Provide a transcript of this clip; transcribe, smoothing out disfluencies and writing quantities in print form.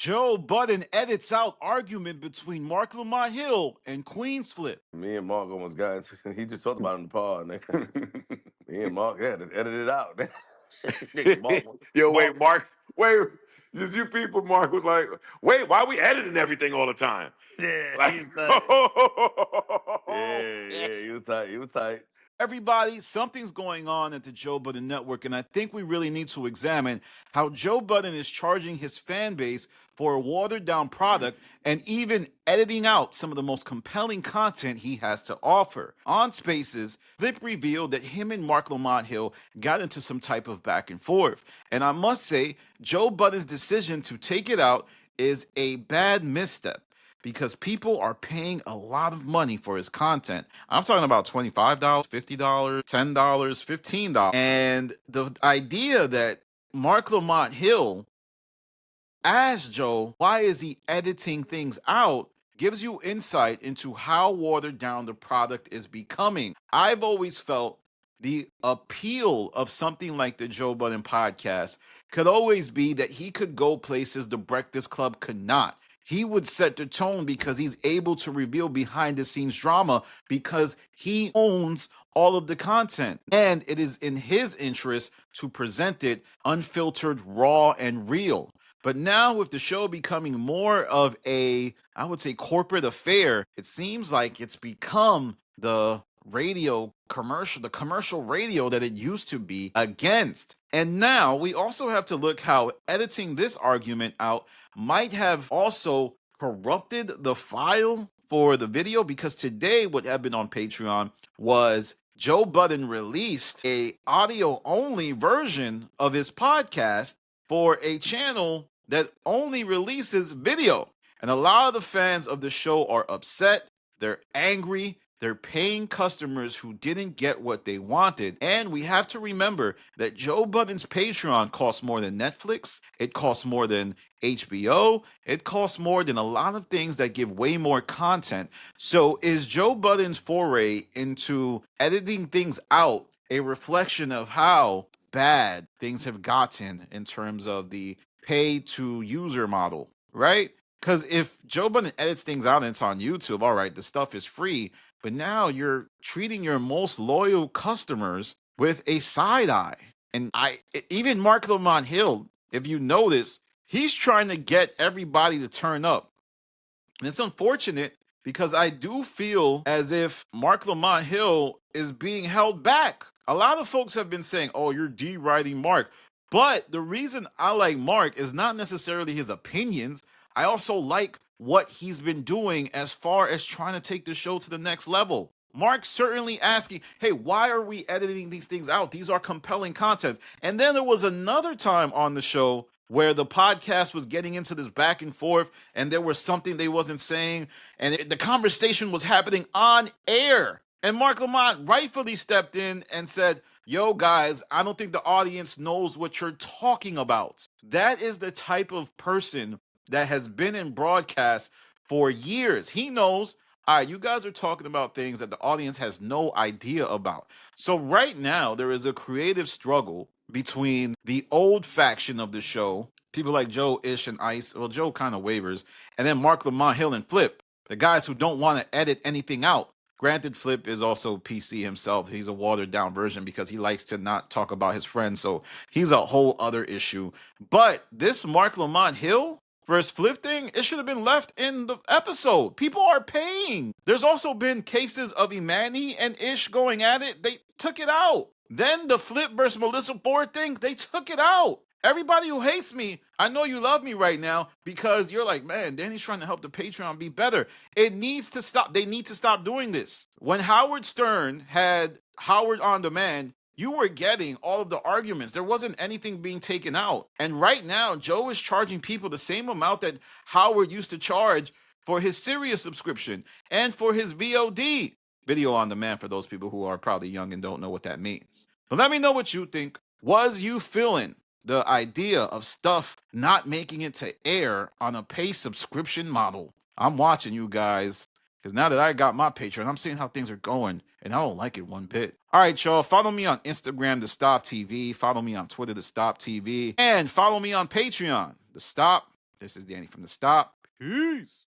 Joe Budden edits out argument between Marc Lamont Hill and Queen's Flip. Me and Mark almost got into he just talked about it in the pod. Me and Mark had to edit it out. Nigga, Yo, Mark, wait, Mark. Wait, did you people? Mark was like, "Wait, why are we editing everything all the time?" yeah, Like, he was tight. Yeah, he was tight. He was tight. Everybody, something's going on at the Joe Budden Network, and I think we really need to examine how Joe Budden is charging his fan base for a watered down product and even editing out some of the most compelling content he has to offer. On Spaces, Flip revealed that him and Marc Lamont Hill got into some type of back and forth. And I must say, Joe Budden's decision to take it out is a bad misstep, because people are paying a lot of money for his content. I'm talking about $25, $50, $10, $15. And the idea that Marc Lamont Hill asked Joe, why is he editing things out, gives you insight into how watered down the product is becoming. I've always felt the appeal of something like the Joe Budden podcast could always be that he could go places the Breakfast Club could not. He would set the tone because he's able to reveal behind the scenes drama because he owns all of the content. And it is in his interest to present it unfiltered, raw, and real. But now with the show becoming more of a, I would say, corporate affair, it seems like it's become the commercial radio that it used to be against. And now we also have to look how editing this argument out might have also corrupted the file for the video, because today what happened on Patreon was Joe Budden released a audio only version of his podcast for a channel that only releases video. And a lot of the fans of the show are upset. They're angry. They're paying customers who didn't get what they wanted. And we have to remember that Joe Budden's Patreon costs more than Netflix. It costs more than HBO. It costs more than a lot of things that give way more content. So is Joe Budden's foray into editing things out a reflection of how bad things have gotten in terms of the pay to user model, right? Because if Joe Budden edits things out and it's on YouTube, all right, the stuff is free. But now you're treating your most loyal customers with a side eye. And even Marc Lamont Hill, if you notice, he's trying to get everybody to turn up. And it's unfortunate because I do feel as if Marc Lamont Hill is being held back. A lot of folks have been saying, oh, you're deriding Marc. But the reason I like Marc is not necessarily his opinions. I also like what he's been doing as far as trying to take the show to the next level. Marc's certainly asking, hey, why are we editing these things out? These are compelling content. And then there was another time on the show where the podcast was getting into this back and forth and there was something they wasn't saying and the conversation was happening on air. And Marc Lamont rightfully stepped in and said, yo, guys, I don't think the audience knows what you're talking about. That is the type of person that has been in broadcast for years. He knows, all right, you guys are talking about things that the audience has no idea about. So right now, there is a creative struggle between the old faction of the show, people like Joe, Ish, and Ice. Well, Joe kind of wavers. And then Marc Lamont Hill and Flip, the guys who don't want to edit anything out. Granted, Flip is also PC himself. He's a watered down version because he likes to not talk about his friends. So he's a whole other issue. But this Marc Lamont Hill versus Flip thing, it should have been left in the episode. People are paying. There's also been cases of Imani and Ish going at it. They took it out. Then the Flip versus Melissa Ford thing, they took it out. Everybody who hates me, I know you love me right now because you're like, man, Danny's trying to help the Patreon be better. It needs to stop. They need to stop doing this. When Howard Stern had Howard on Demand, you were getting all of the arguments. There wasn't anything being taken out. And right now, Joe is charging people the same amount that Howard used to charge for his Sirius subscription and for his VOD, video on demand, for those people who are probably young and don't know what that means. But let me know what you think. Was you feeling the idea of stuff not making it to air on a pay subscription model? I'm watching you guys, because now that I got my Patreon, I'm seeing how things are going, and I don't like it one bit. All right, y'all, follow me on Instagram, The Stop TV. Follow me on Twitter, The Stop TV. And follow me on Patreon, The Stop This is Danny from The Stop. Peace.